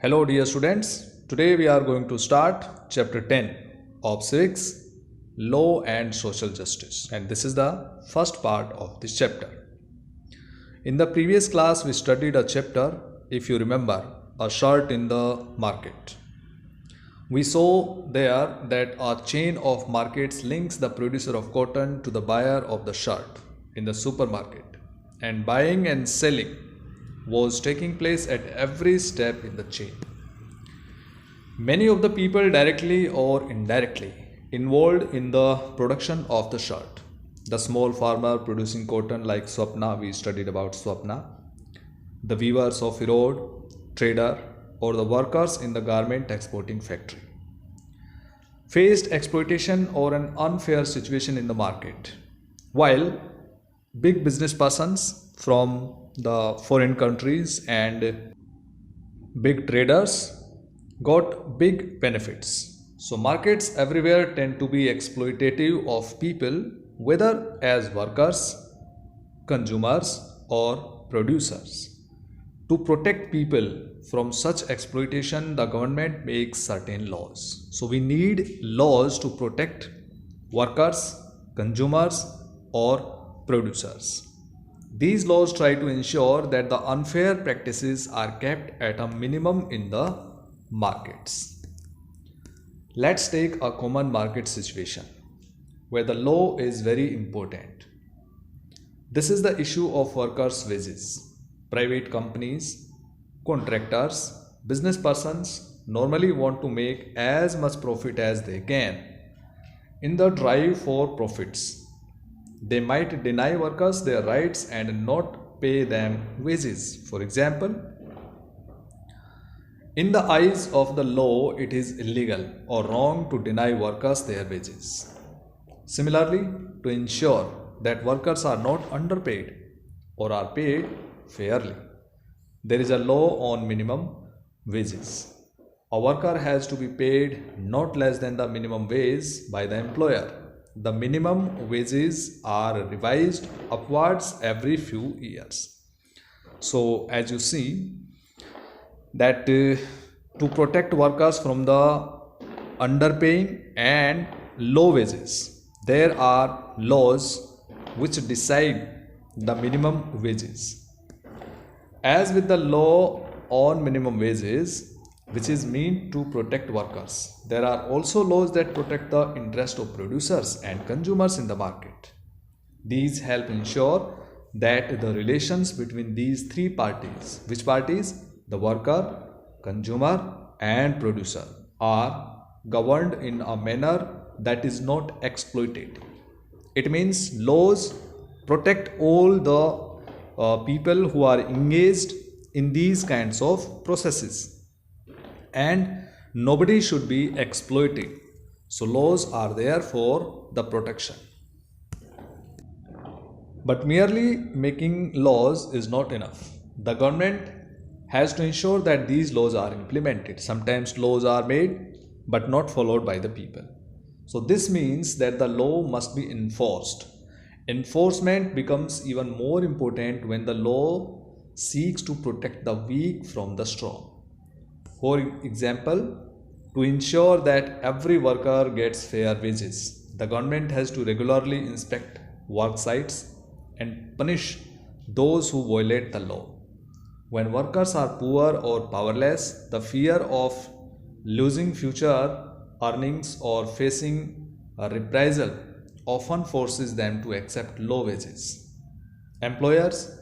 Hello dear students, today we are going to start chapter 10 of Civics, Law and Social Justice, and this is the first part of this chapter. In the previous class we studied a chapter, if you remember, a shirt in the market. We saw there that a chain of markets links the producer of cotton to the buyer of the shirt in the supermarket, and buying and selling was taking place at every step in the chain. Many of the people directly or indirectly involved in the production of the shirt. The small farmer producing cotton like Swapna, we studied about Swapna, the weavers of Erode, trader, or the workers in the garment exporting factory faced exploitation or an unfair situation in the market, while big business persons from the foreign countries and big traders got big benefits. So markets everywhere tend to be exploitative of people, whether as workers, consumers, or producers. To protect people from such exploitation, the government makes certain laws. So we need laws to protect workers, consumers, or producers. These laws try to ensure that the unfair practices are kept at a minimum in the markets. Let's take a common market situation where the law is very important. This is the issue of workers' wages. Private companies, contractors, business persons normally want to make as much profit as they can. In the drive for profits, they might deny workers their rights and not pay them wages. For example, in the eyes of the law, it is illegal or wrong to deny workers their wages. Similarly, to ensure that workers are not underpaid or are paid fairly, there is a law on minimum wages. A worker has to be paid not less than the minimum wage by the employer. The minimum wages are revised upwards every few years. So as you see that to protect workers from the underpaying and low wages, there are laws which decide the minimum wages. As with the law on minimum wages, which is meant to protect workers, there are also laws that protect the interest of producers and consumers in the market. These help ensure that the relations between these three parties, which parties? The worker, consumer, and producer, are governed in a manner that is not exploitative. It means laws protect all the people who are engaged in these kinds of processes, and nobody should be exploited. So laws are there for the protection. But merely making laws is not enough. The government has to ensure that these laws are implemented. Sometimes laws are made but not followed by the people. So this means that the law must be enforced. Enforcement becomes even more important when the law seeks to protect the weak from the strong. For example, to ensure that every worker gets fair wages, the government has to regularly inspect work sites and punish those who violate the law. When workers are poor or powerless, the fear of losing future earnings or facing a reprisal often forces them to accept low wages. Employers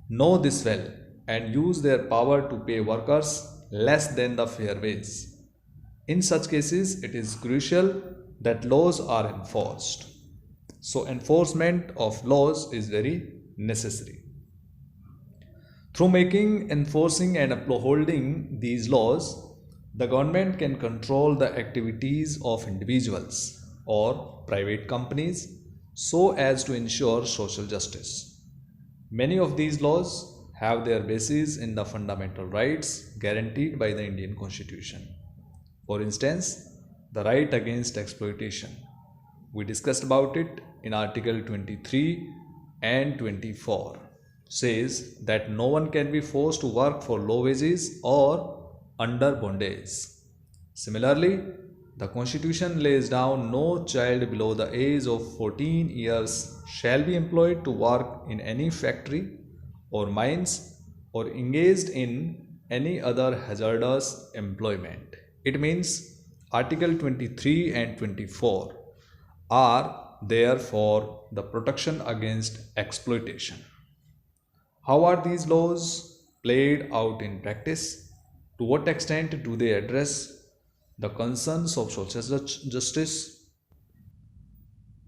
know this well and use their power to pay workers less than the fair wage. In such cases, it is crucial that laws are enforced. So enforcement of laws is very necessary. Through making, enforcing, and upholding these laws, the government can control the activities of individuals or private companies so as to ensure social justice. Many of these laws have their basis in the fundamental rights guaranteed by the Indian Constitution. For instance, the right against exploitation. We discussed about it in Article 23 and 24. Says that no one can be forced to work for low wages or under bondage. Similarly, the Constitution lays down no child below the age of 14 years shall be employed to work in any factory or mines or engaged in any other hazardous employment. It means Article 23 and 24 are there for the protection against exploitation. How are these laws played out in practice? To what extent do they address the concerns of social justice?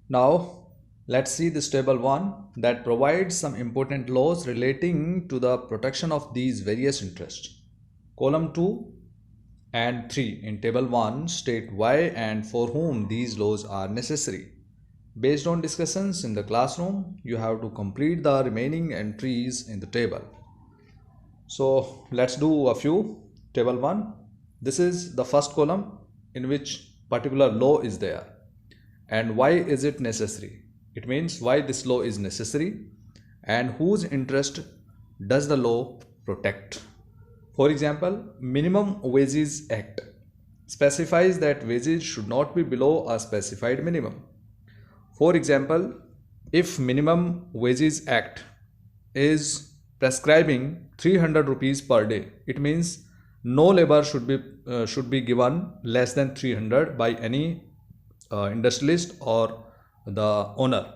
Now, let's see this table 1 that provides some important laws relating to the protection of these various interests. Column 2 and 3 in table 1 state why and for whom these laws are necessary. Based on discussions in the classroom, you have to complete the remaining entries in the table. So let's do a few. Table 1. This is the first column in which particular law is there. And why is it necessary? It means why this law is necessary and whose interest does the law protect. For example, Minimum Wages Act specifies that wages should not be below a specified minimum. For example, if Minimum Wages Act is prescribing 300 rupees per day, it means no labor should be given less than 300 by any industrialist or the owner.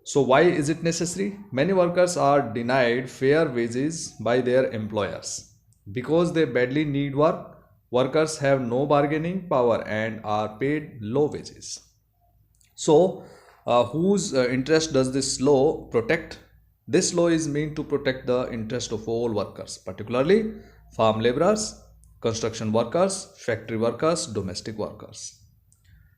So why is it necessary? Many workers are denied fair wages by their employers because they badly need work. Workers have no bargaining power and are paid low wages. So, whose interest does this law protect? This law is meant to protect the interest of all workers, particularly farm laborers, construction workers, factory workers, domestic workers.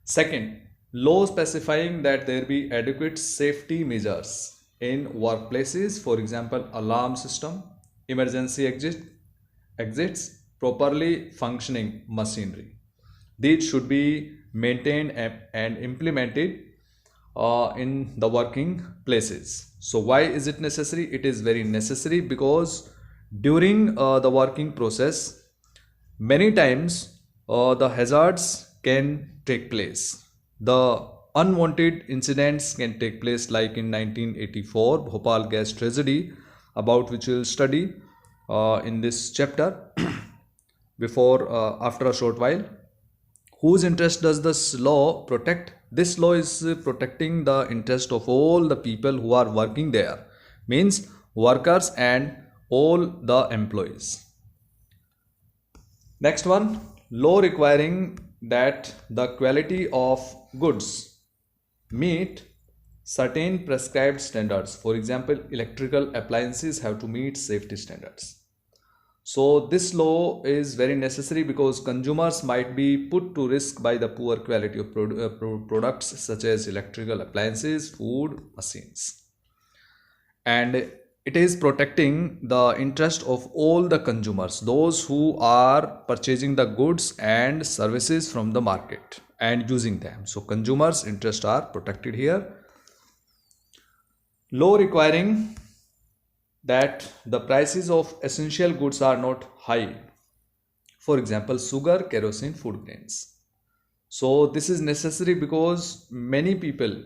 Second, law specifying that there be adequate safety measures in workplaces, for example, alarm system, emergency exits, properly functioning machinery. These should be maintained and implemented in the working places. So why is it necessary? It is very necessary because during the working process, many times the hazards can take place. The unwanted incidents can take place, like in 1984 Bhopal gas tragedy, about which we will study in this chapter after a short while. Whose interest does this law protect? This law is protecting the interest of all the people who are working there, means workers and all the employees. Next one, law requiring that the quality of goods meet certain prescribed standards. For example, electrical appliances have to meet safety standards. So this law is very necessary because consumers might be put to risk by the poor quality of products such as electrical appliances, food, machines. And it is protecting the interest of all the consumers, those who are purchasing the goods and services from the market and using them. So consumers' interests are protected here. Law requiring that the prices of essential goods are not high. For example, sugar, kerosene, food grains. So this is necessary because many people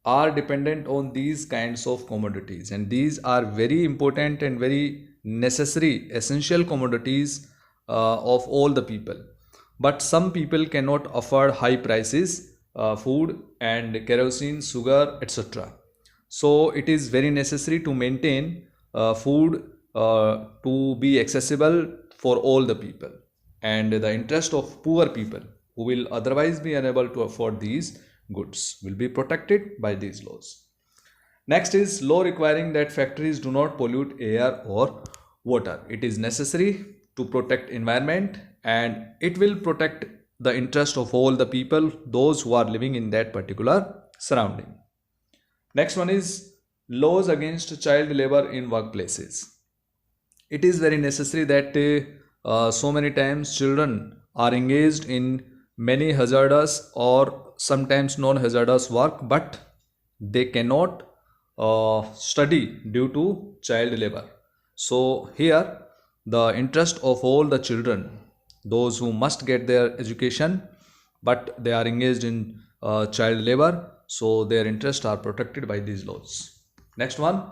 are dependent on these kinds of commodities, and these are very important and very necessary essential commodities of all the people. But some people cannot afford high prices, food and kerosene, sugar, etc. So it is very necessary to maintain food to be accessible for all the people, and the interest of poor people who will otherwise be unable to afford these goods will be protected by these laws. Next is law requiring that factories do not pollute air or water. It is necessary to protect environment, and it will protect the interest of all the people, those who are living in that particular surrounding. Next one is laws against child labor in workplaces. It is very necessary that so many times children are engaged in many hazardous or sometimes non-hazardous work, but they cannot study due to child labor. So here the interest of all the children, those who must get their education but they are engaged in child labor, so their interests are protected by these laws. Next one,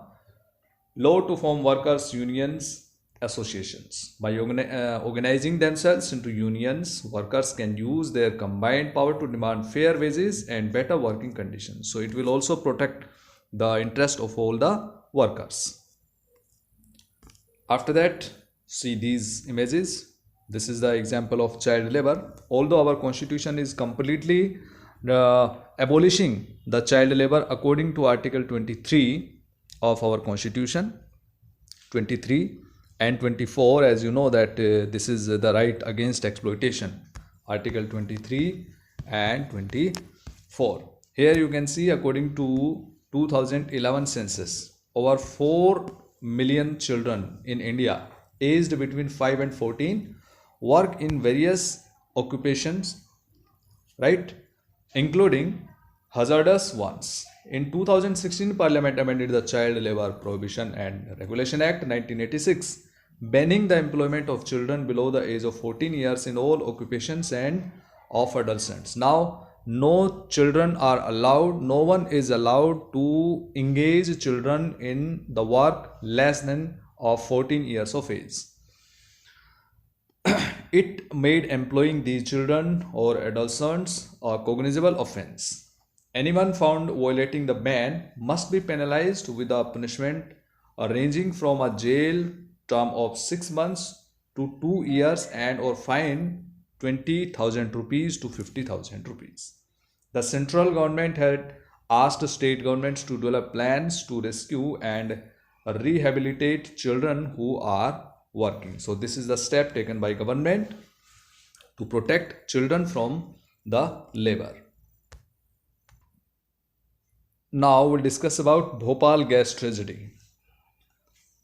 law to form workers unions associations. By organizing themselves into unions, workers can use their combined power to demand fair wages and better working conditions. So it will also protect the interest of all the workers. After that, see these images. This is the example of child labor. Although our constitution is completely abolishing the child labor according to Article 23 of our constitution, 23 and 24, as you know that this is the right against exploitation, Article 23 and 24. Here you can see, according to 2011 census, over 4 million children in India aged between 5 and 14 work in various occupations, right, including hazardous ones. In 2016, Parliament amended the Child Labor Prohibition and Regulation Act 1986, banning the employment of children below the age of 14 years in all occupations and of adolescents. Now, no children are allowed, no one is allowed to engage children in the work less than of 14 years of age. It made employing these children or adolescents a cognizable offense. Anyone found violating the ban must be penalized with a punishment ranging from a jail term of 6 months to 2 years and or fine 20,000 rupees to 50,000 rupees. The central government had asked state governments to develop plans to rescue and rehabilitate children who are working. So this is the step taken by government to protect children from the labor. Now we'll discuss about Bhopal gas tragedy.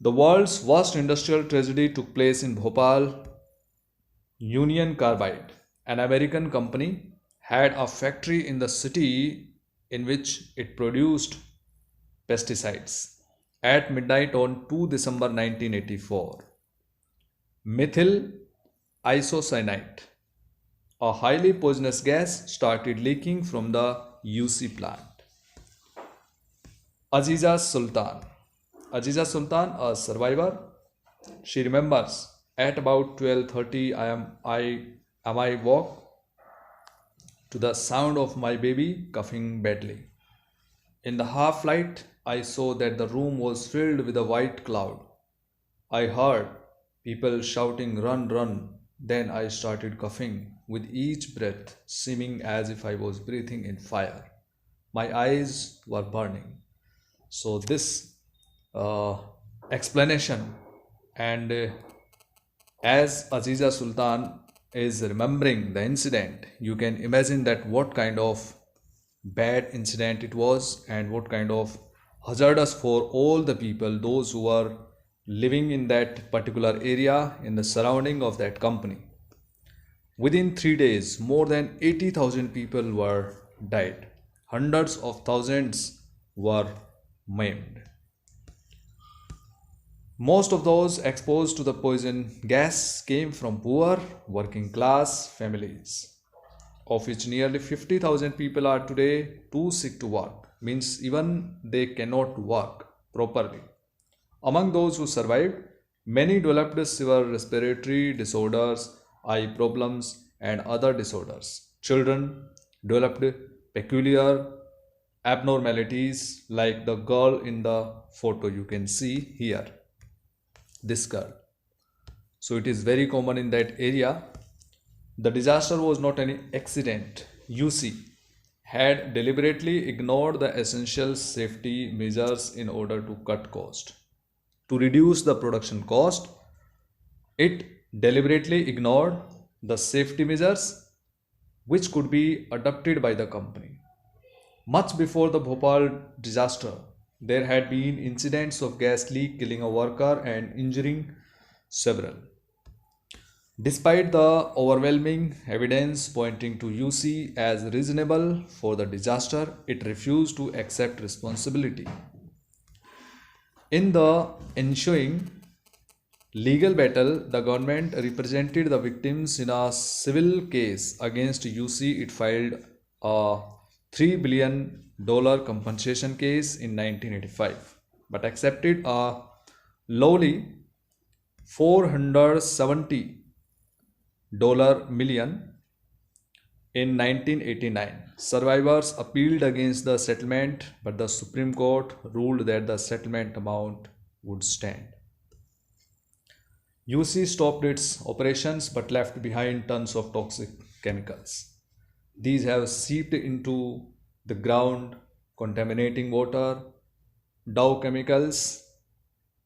The world's worst industrial tragedy took place in Bhopal. Union Carbide, an American company, had a factory in the city in which it produced pesticides. At midnight on 2 December 1984, methyl isocyanate, a highly poisonous gas, started leaking from the UC plant. Aziza Sultan, a survivor, she remembers, at about 12:30 I woke to the sound of my baby coughing badly. In the half light, I saw that the room was filled with a white cloud. I heard people shouting, "Run, run." Then I started coughing with each breath, seeming as if I was breathing in fire. My eyes were burning. So this explanation, and as Aziza Sultan is remembering the incident, you can imagine that what kind of bad incident it was and what kind of hazardous for all the people, those who are living in that particular area in the surrounding of that company. Within 3 days, more than 80,000 people were died. Hundreds of thousands were maimed. Most of those exposed to the poison gas came from poor working class families, of which nearly 50,000 people are today too sick to work, means even they cannot work properly. Among those who survived, many developed severe respiratory disorders, eye problems, and other disorders. Children developed peculiar abnormalities like the girl in the photo you can see here, this girl. So it is very common in that area. The disaster was not an accident. UC had deliberately ignored the essential safety measures in order to cut cost. To reduce the production cost, it deliberately ignored the safety measures which could be adopted by the company. Much before the Bhopal disaster, there had been incidents of gas leak killing a worker and injuring several. Despite the overwhelming evidence pointing to UC as reasonable for the disaster, it refused to accept responsibility. In the ensuing legal battle, the government represented the victims in a civil case against UC. It filed a $3 billion compensation case in 1985, but accepted a lowly $470 million in 1989. Survivors appealed against the settlement, but the Supreme Court ruled that the settlement amount would stand. UC stopped its operations but left behind tons of toxic chemicals. These have seeped into the ground, contaminating water. Dow Chemicals,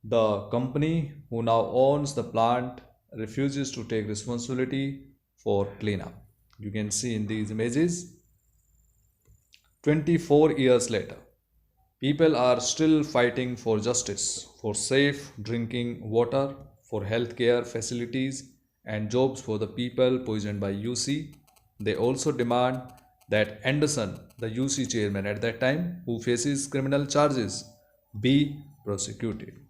the company who now owns the plant, refuses to take responsibility for cleanup. You can see in these images. 24 years later, people are still fighting for justice, for safe drinking water, for healthcare facilities, and jobs for the people poisoned by UC. They also demand that Anderson, the UC chairman at that time, who faces criminal charges, be prosecuted.